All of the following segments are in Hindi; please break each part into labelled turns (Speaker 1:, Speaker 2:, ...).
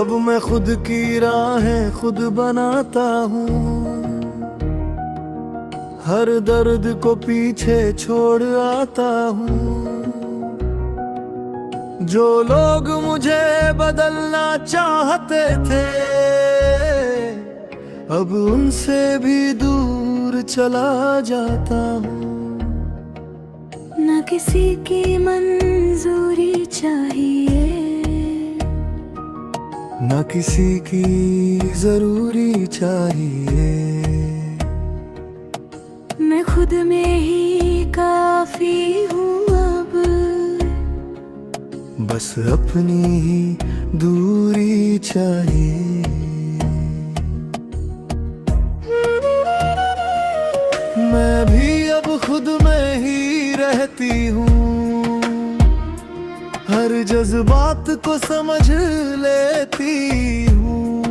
Speaker 1: अब मैं खुद की राहें खुद बनाता हूँ, हर दर्द को पीछे छोड़ आता हूँ। जो लोग मुझे बदलना चाहते थे, अब उनसे भी दूर चला जाता हूँ।
Speaker 2: न किसी की मंजूरी चाहिए,
Speaker 1: न किसी की जरूरी चाहिए।
Speaker 2: मैं खुद में ही काफी हूँ अब,
Speaker 1: बस अपनी ही दूरी चाहिए। मैं भी अब खुद में ही रहती हूँ, हर जज्बात को समझ लेती हूँ।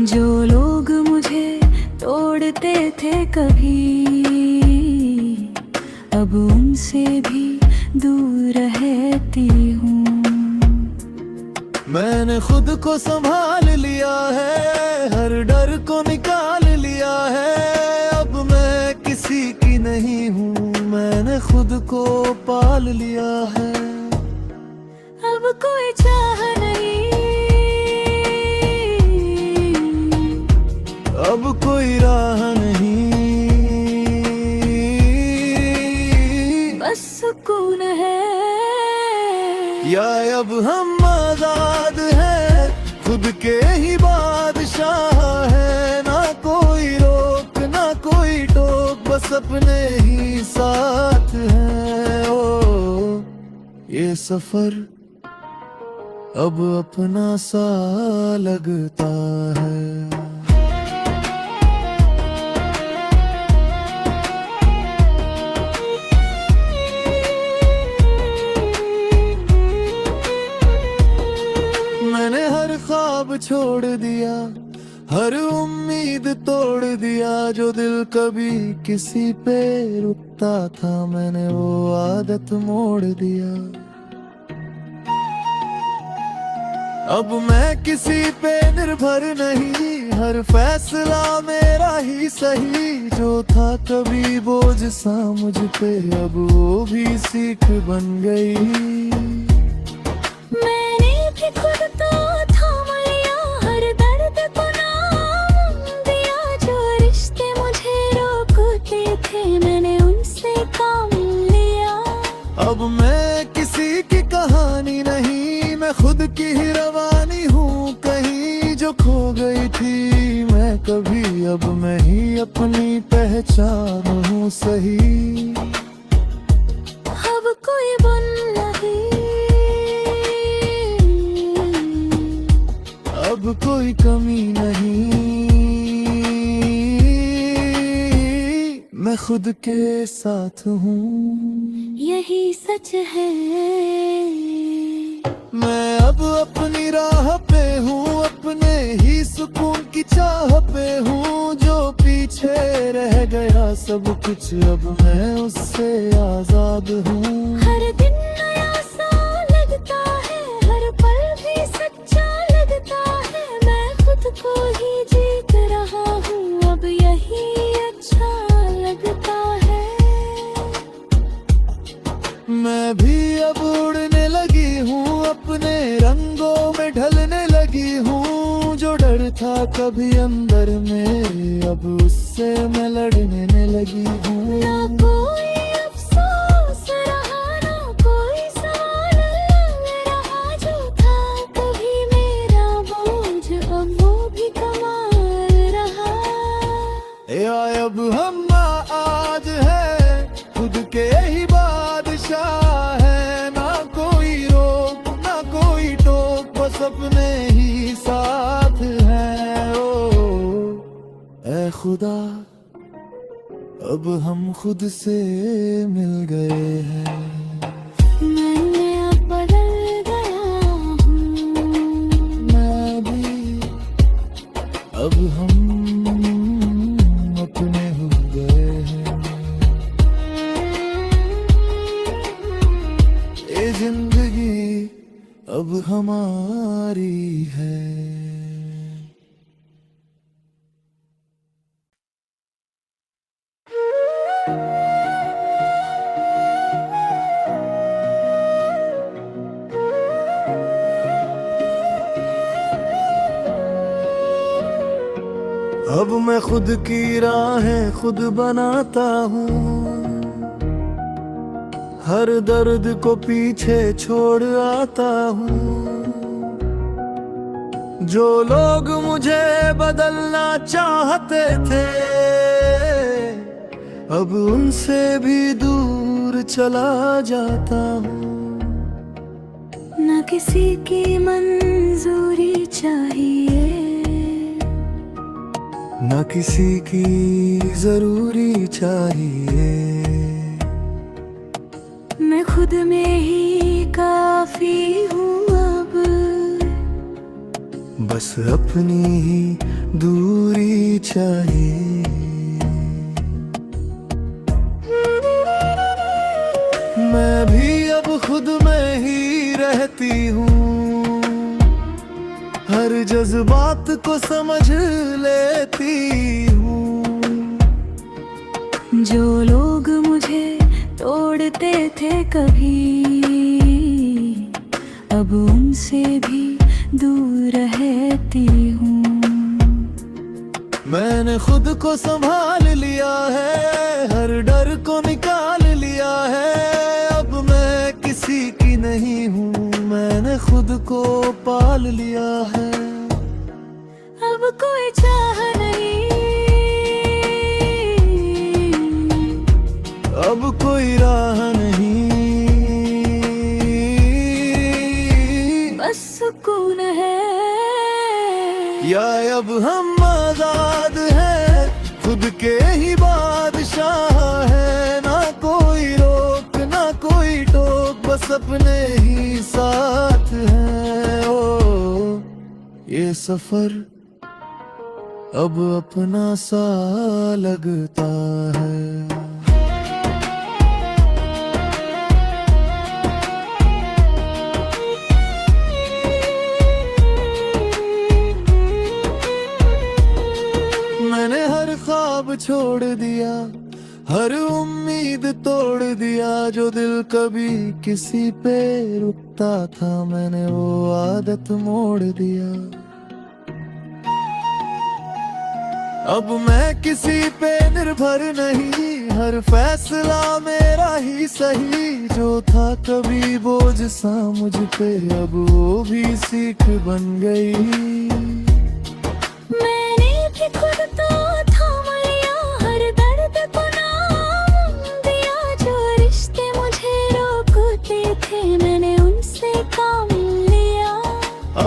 Speaker 2: जो लोग मुझे तोड़ते थे कभी, अब उनसे भी दूर रहती हूँ।
Speaker 1: मैंने खुद को संभाल लिया है, हर डर को निकाल लिया है। अब मैं किसी की नहीं हूँ, मैंने खुद को पाल लिया है।
Speaker 2: अब कोई चाह नहीं,
Speaker 1: अब कोई राह नहीं,
Speaker 2: बस सुकून है।
Speaker 1: या अब हम आजाद हैं, खुद के ही बादशाह है। ना कोई रोक ना कोई टोक, बस अपने ही साथ हैं। ओ ये सफर अब अपना सा लगता है। मैंने हर ख्वाब छोड़ दिया, हर उम्मीद तोड़ दिया। जो दिल कभी किसी पे रुकता था, मैंने वो आदत मोड़ दिया। अब मैं किसी पे निर्भर नहीं, हर फैसला मेरा ही सही। जो था कभी बोझ सा मुझ पे, अब वो भी सीख बन गई।
Speaker 2: मैंने भी खुद तो थाम लिया, हर दर्द को नाम दिया। जो रिश्ते मुझे रोकते थे, मैंने उनसे काम लिया।
Speaker 1: अब मैं किसी की कहानी नहीं, मैं खुद की ही रवानी हूँ कहीं। जो खो गई थी मैं कभी, अब मैं ही अपनी पहचान हूँ सही।
Speaker 2: अब कोई बन नहीं,
Speaker 1: अब कोई कमी नहीं, मैं खुद के साथ हूँ।
Speaker 2: यही सच है।
Speaker 1: मैं अब अपनी राह पे हूँ, अपने ही सुकून की चाह पे हूँ। जो पीछे रह गया सब कुछ, अब मैं उससे आजाद हूँ।
Speaker 2: हर दिन नया सा लगता है, हर पल भी सच्चा लगता है। मैं खुद को ही जीत रहा हूँ, अब यही अच्छा लगता है।
Speaker 1: मैं भी अब उड़ने लगी हूँ, अपने रंगों में ढलने लगी हूँ। जो डर था कभी अंदर मेरे, अब उससे मैं लड़ने लगी हूँ।
Speaker 2: ना कोई अफसोस रहा, ना कोई सवाल रहा। जो था कभी मेरा बोझ, अब वो भी कमाल रहा।
Speaker 1: या अब हम आज है, खुद के ही बादशाह है। ना कोई रोक ना कोई टोक, बस अपने ही साथ है। ओ ऐ खुदा, अब हम खुद से मिल गए हैं।
Speaker 2: मैंने अब बदल गया हूँ,
Speaker 1: मैं भी, अब हम अपने हो गए हैं। ये जिंदगी अब हमारी अब मैं खुद की राहें खुद बनाता हूँ, हर दर्द को पीछे छोड़ आता हूँ। जो लोग मुझे बदलना चाहते थे, अब उनसे भी दूर चला जाता हूँ।
Speaker 2: न किसी की मंजूरी चाहिए,
Speaker 1: न किसी की जरूरी चाहिए।
Speaker 2: मैं खुद में ही काफी हूँ अब,
Speaker 1: बस अपनी ही दूरी चाहिए। मैं भी अब खुद में ही रहती हूँ, हर जज्बात को समझ लेती हूँ।
Speaker 2: जो लोग मुझे तोड़ते थे कभी, अब उनसे भी दूर रहती हूँ।
Speaker 1: मैंने खुद को संभाल लिया है, हर डर को निकाल लिया है। अब मैं किसी की नहीं हूँ, मैंने खुद को पाल लिया है।
Speaker 2: अब कोई चाह नहीं,
Speaker 1: अब कोई राह नहीं,
Speaker 2: बस सुकून है।
Speaker 1: या अब हम आजाद हैं, खुद के ही बादशाह है। ना कोई रोक ना कोई टोक, बस अपने ही साथ हैं। ओ ये सफर अब अपना सा लगता है। मैंने हर ख्वाब छोड़ दिया, हर उम्मीद तोड़ दिया। जो दिल कभी किसी पे रुकता था, मैंने वो आदत मोड़ दिया। अब मैं किसी पे निर्भर नहीं, हर फैसला मेरा ही सही। जो था कभी बोझ सा मुझ पे, अब वो भी सीख बन गई।
Speaker 2: मैंने भी खुद तो थाम लिया, हर दर्द को नाम दिया। जो रिश्ते मुझे रोकते थे, मैंने उनसे काम लिया।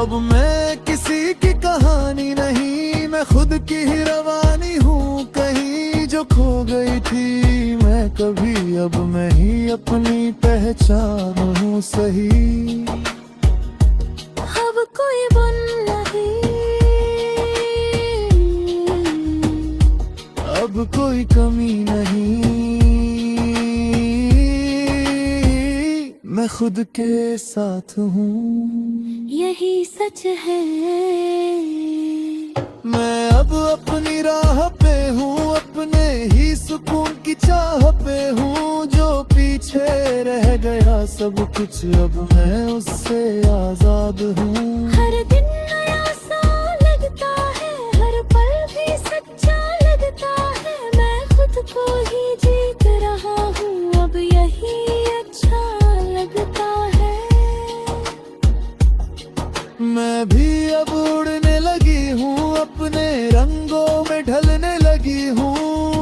Speaker 1: अब मैं किसी की कहानी नहीं, मैं खुद की ही रवानी हूँ कहीं जो खो गई थी मैं कभी। अब मैं ही अपनी पहचान हूँ सही।
Speaker 2: अब कोई बुन नहीं,
Speaker 1: अब कोई कमी नहीं, मैं खुद के साथ हूँ,
Speaker 2: यही सच है।
Speaker 1: मैं अब अपनी राह पे हूँ, अपने ही सुकून की चाह पे हूँ। जो पीछे रह गया सब कुछ, अब मैं उससे आजाद हूँ।
Speaker 2: हर दिन नया सा लगता है, हर पल भी सच्चा लगता है। मैं खुद को ही जीत रहा हूँ, अब यही अच्छा लगता है।
Speaker 1: मैं भी अब उड़ने लगी हूँ, अपने रंगों में ढलने लगी हूँ।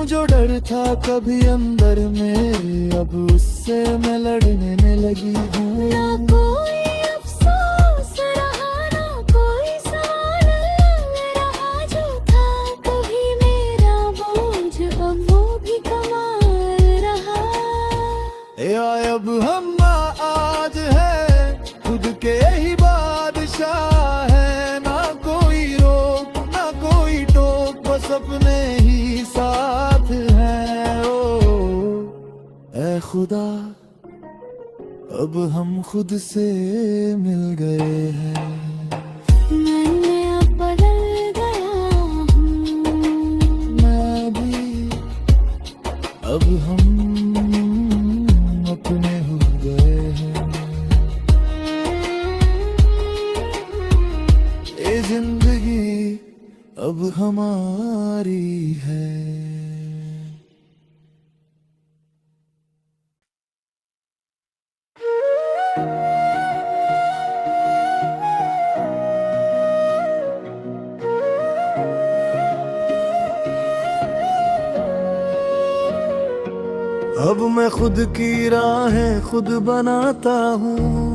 Speaker 1: जो डर था कभी अंदर में, अब उससे मैं लड़ने लगी हूँ।
Speaker 2: ना कोई अफसोस रहा, ना कोई सवाल रहा। जो था कभी मेरा बोझ, अब वो भी कमाल रहा।
Speaker 1: या अब हम आज है, खुद के ही बादशाह है। ना कोई रोक ना कोई टोक, बस अपने ही साथ है। ओ ऐ खुदा, अब हम खुद से मिल गए हैं।
Speaker 2: मैंने अब बदल गया हूँ,
Speaker 1: मैं भी अब हम अपने हो गए हैं। ये जिंदगी अब हमारी है। अब मैं खुद की राहें खुद बनाता हूँ,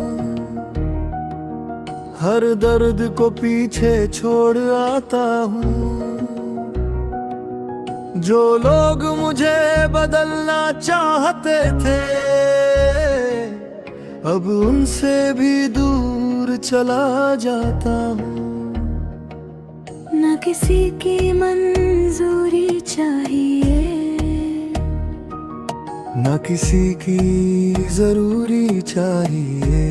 Speaker 1: हर दर्द को पीछे छोड़ आता हूँ। जो लोग मुझे बदलना चाहते थे, अब उनसे भी दूर चला जाता हूँ।
Speaker 2: न किसी की मंजूरी चाहिए,
Speaker 1: न किसी की जरूरी चाहिए।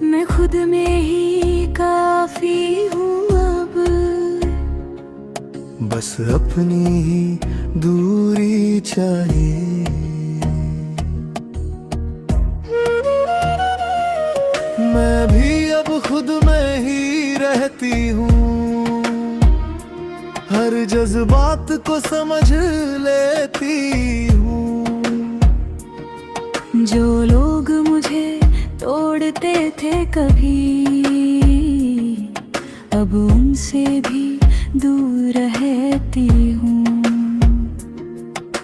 Speaker 2: मैं खुद में ही काफी हूँ अब,
Speaker 1: बस अपनी ही दूरी चाहिए। मैं भी अब खुद में ही रहती हूँ, हर जज्बात को समझ लेती हूँ।
Speaker 2: जो लोग मुझे तोड़ते थे कभी, अब उनसे भी दूर रहती हूँ।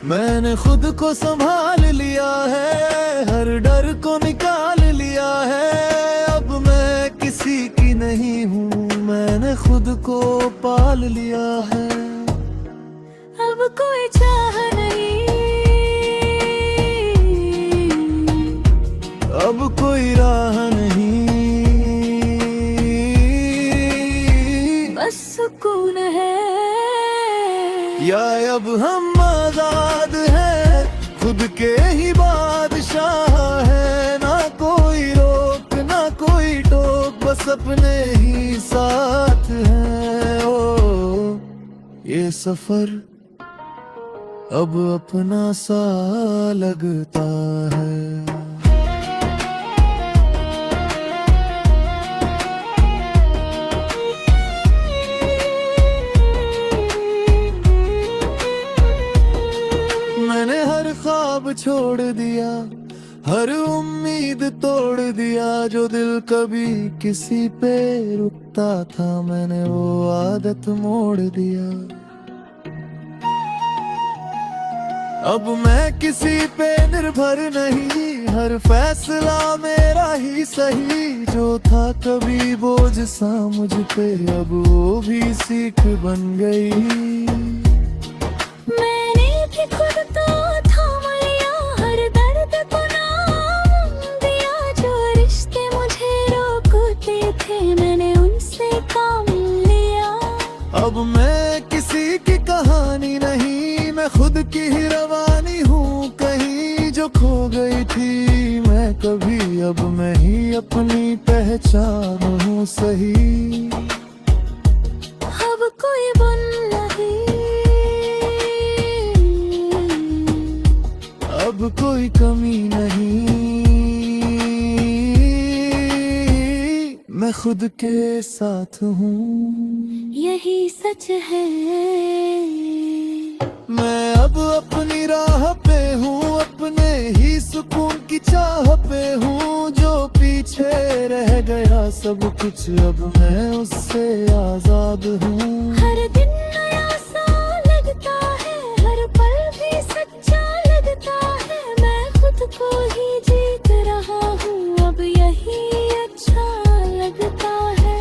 Speaker 1: मैंने खुद को संभाल लिया है, हर डर को निकाल लिया है। अब मैं किसी की नहीं हूँ, मैंने खुद को पाल लिया है।
Speaker 2: अब कोई चाह नहीं,
Speaker 1: अब कोई राह नहीं,
Speaker 2: बस सुकून है।
Speaker 1: या अब हम आजाद हैं, खुद के ही बादशाह है। ना कोई रोक ना कोई टोक, बस अपने ही साथ हैं। ओ ये सफर अब अपना सा लगता है। मैंने हर ख्वाब छोड़ दिया, हर उम्मीद तोड़ दिया। जो दिल कभी किसी पे रुकता था, मैंने वो आदत मोड़ दिया। अब मैं किसी पे निर्भर नहीं, हर फैसला मेरा ही सही। जो था कभी बोझ सा मुझ पे, अब वो भी सीख बन गई।
Speaker 2: मैंने भी खुद तो थाम लिया, हर दर्द को नाम दिया। जो रिश्ते मुझे रोकते थे, मैंने उनसे काम लिया।
Speaker 1: अब मैं किसी की कहानी नहीं, मैं खुद की ही रवानी हूँ कहीं जो खो गई थी मैं कभी। अब मैं ही अपनी पहचान हूँ सही।
Speaker 2: अब कोई बन नहीं,
Speaker 1: अब कोई कमी नहीं, मैं खुद के साथ हूँ।
Speaker 2: यही सच है।
Speaker 1: मैं अब अपनी राह पे हूँ, अपने ही सुकून की चाह पे हूँ। जो पीछे रह गया सब कुछ, अब मैं उससे आजाद हूँ।
Speaker 2: हर दिन नया सा लगता है, हर पल भी सच्चा लगता है। मैं खुद को ही जीत रहा हूँ, अब यही अच्छा लगता है।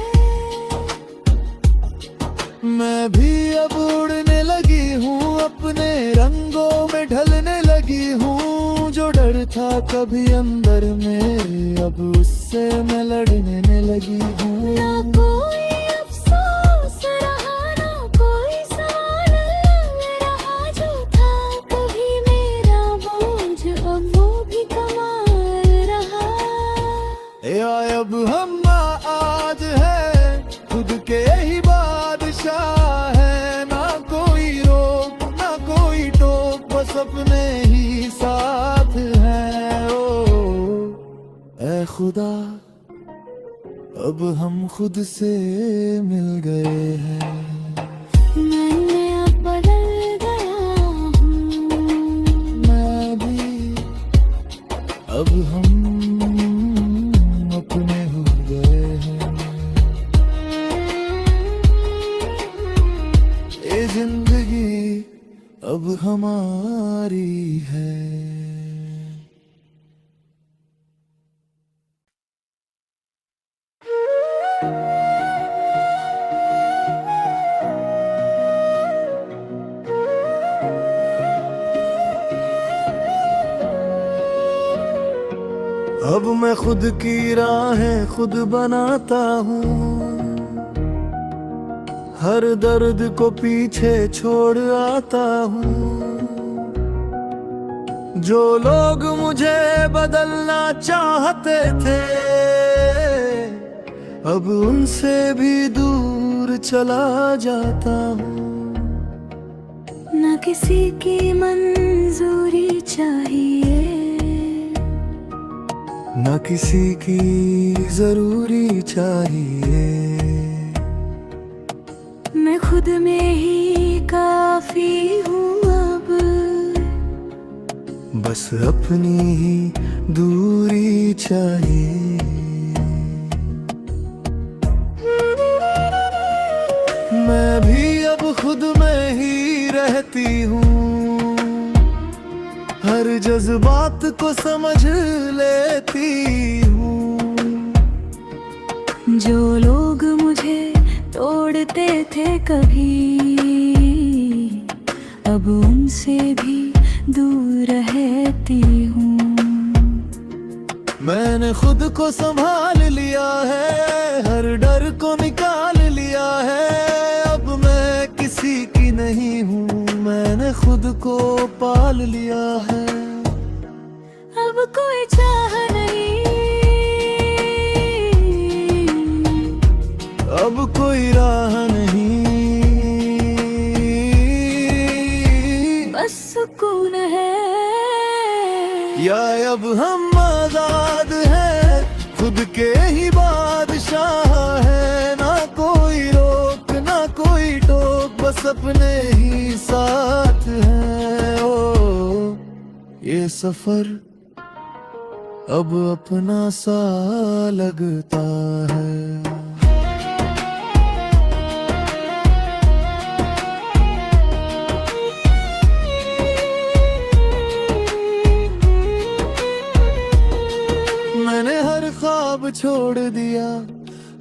Speaker 1: मैं भी अब उड़ने लगी हूँ, अपने रंगों में ढलने लगी हूँ। जो डर था कभी अंदर मेरे, अब उससे मैं लड़ने लगी हूँ।
Speaker 2: ना कोई अफसोस रहा, ना कोई सवाल रहा। जो था कभी मेरा बोझ, अब वो भी कमाल रहा।
Speaker 1: या अब हम आज है, खुद के ही बादशाह है। ना कोई रोक ना कोई टोक, बस अपने ही साथ है। ओ ए खुदा अब हम खुद से मिल गए हैं।
Speaker 2: मैंने अब बदल गया हूँ,
Speaker 1: मैं भी, अब हम अपने हो गए हैं। ये जिंदगी अब हमारी है। अब मैं खुद की राहें खुद बनाता हूँ, हर दर्द को पीछे छोड़ आता हूँ। जो लोग मुझे बदलना चाहते थे, अब उनसे भी दूर चला जाता हूँ।
Speaker 2: न किसी की मंजूरी चाहिए,
Speaker 1: न किसी की जरूरी चाहिए।
Speaker 2: मैं खुद में ही काफी हूँ अब,
Speaker 1: बस अपनी ही दूरी चाहिए। मैं भी अब खुद में ही रहती हूँ, हर जज्बात को समझ लेती हूँ।
Speaker 2: जो लोग मुझे तोड़ते थे कभी, अब उनसे भी दूर रहती हूँ।
Speaker 1: मैंने खुद को संभाल लिया है, हर डर को निकाल लिया है। अब मैं किसी की नहीं हूँ, मैंने खुद को पाल लिया है।
Speaker 2: अब कोई चाह नहीं,
Speaker 1: अब कोई राह नहीं,
Speaker 2: बस सुकून है।
Speaker 1: या अब हम आजाद हैं, खुद के ही बादशाह है। ना कोई रोक ना कोई टोक, बस अपने ही साथ हैं। ओ ये सफर अब अपना सा लगता है। मैंने हर ख्वाब छोड़ दिया,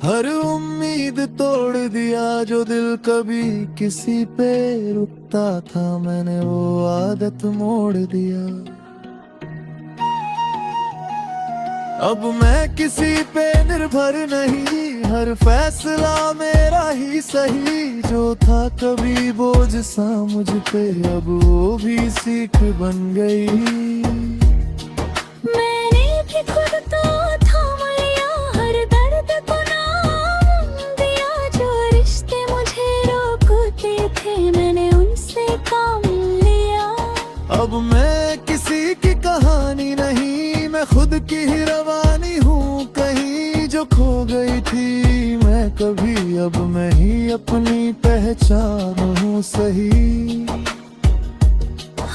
Speaker 1: हर उम्मीद तोड़ दिया। जो दिल कभी किसी पे रुकता था, मैंने वो आदत मोड़ दिया। अब मैं किसी पे निर्भर नहीं, हर फैसला मेरा ही सही। जो था कभी बोझ सा मुझ पे, अब वो भी सीख बन गई।
Speaker 2: मैंने भी खुद तो थाम लिया, हर दर्द को नाम दिया। जो रिश्ते मुझे रोकते थे, मैंने उनसे काम लिया।
Speaker 1: अब मैं किसी की कहानी नहीं, मैं खुद की ही रवानी हूँ। कहीं जो खो गई थी मैं कभी, अब मैं ही अपनी पहचान हूँ सही।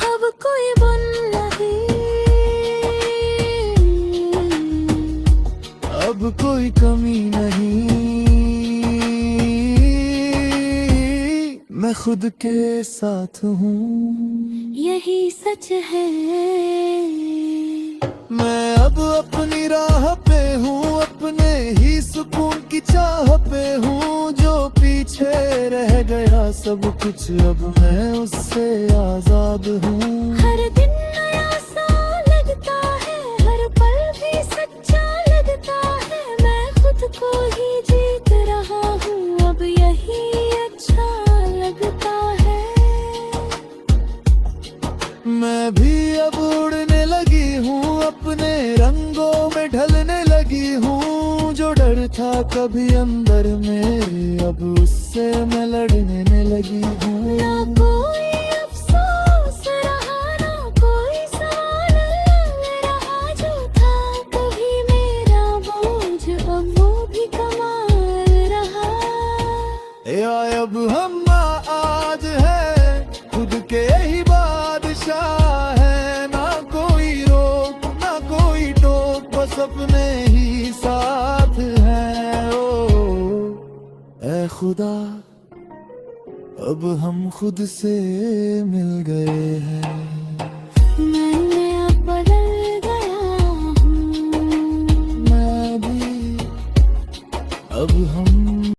Speaker 2: अब कोई बुन नहीं,
Speaker 1: अब कोई कमी नहीं, मैं खुद के साथ हूँ।
Speaker 2: यही सच है।
Speaker 1: मैं अब अपनी राह पे हूँ, अपने ही सुकून की चाह पे हूँ। जो पीछे रह गया सब कुछ, अब मैं उससे आजाद हूँ।
Speaker 2: हर दिन नया सा लगता है, हर पल भी सच्चा लगता है। मैं खुद को ही जीत रहा हूँ, अब यही अच्छा लगता है।
Speaker 1: मैं भी अब उड़ने लगी हूँ, अपने रंगों में ढलने लगी हूँ। जो डर था कभी अंदर मेरे, अब उससे मैं लड़ने लगी हूँ।
Speaker 2: ना कोई अफसोस रहा, ना कोई सवाल रहा। जो था कभी मेरा बोझ, अब वो भी कमा
Speaker 1: अब हम आज है खुद के ही बादशाह है, ना कोई रोक ना कोई टोक, बस अपने ही साथ है। ओ ऐ खुदा अब हम खुद से मिल गए हैं।